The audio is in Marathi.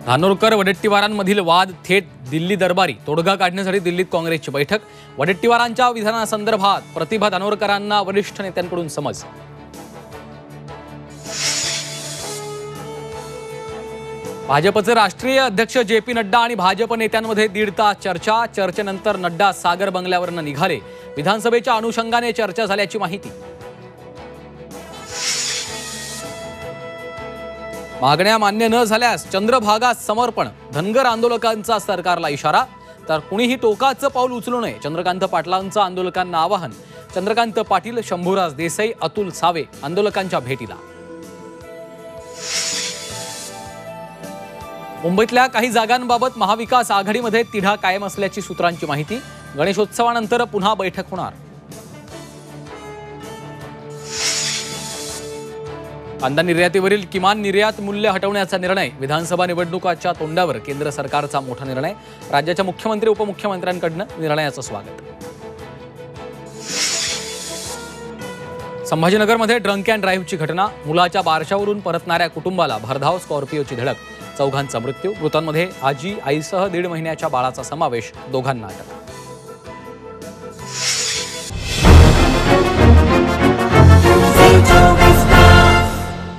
धानोरकर वडेट्टीवारांमधील वाद थेट दिल्ली दरबारी, तोडगा काढण्यासाठी दिल्लीत काँग्रेसची बैठक। वडेट्टीवारांच्या विधानासंदर्भात प्रतिभा धानोरकरांना वरिष्ठ नेत्यांकडून समज। भाजपचे राष्ट्रीय अध्यक्ष जे.पी. नड्डा आणि भाजप नेत्यांमध्ये दीड तास चर्चा। चर्चेनंतर नड्डा सागर बंगल्यावरून निघाले। विधानसभेच्या अनुषंगाने चर्चा झाल्याची माहिती। मागण्या मान्य न झाल्यास चंद्रभागा समर्पण, धनगर आंदोलकांचा सरकारला इशारा। तर कुणीही टोकाचं पाऊल उचलू नये, चंद्रकांत पाटलांचं आंदोलकांना आवाहन। चंद्रकांत पाटील, शंभूराज देसाई, अतुल सावे आंदोलकांच्या भेटीला। मुंबईतल्या काही जागांबाबत महाविकास आघाडीमध्ये तिढा कायम असल्याची सूत्रांची माहिती। गणेशोत्सवानंतर पुन्हा बैठक होणार। कांदा निर्यातीवरील किमान निर्यात मूल्य हटवण्याचा निर्णय। विधानसभा निवडणुकाच्या तोंडावर केंद्र सरकारचा मोठा निर्णय। राज्याच्या मुख्यमंत्री उपमुख्यमंत्र्यांकडून निर्णयाचं स्वागत। संभाजीनगरमध्ये ड्रंक अँड ड्राईव्हची घटना। मुलाच्या बारशावरून परतणाऱ्या कुटुंबाला भरधाव स्कॉर्पिओची धडक। 4 मृत्यू। मृतांमध्ये आजी, आईसह 1.5 महिन्याच्या बाळाचा समावेश। दोघांना अटक।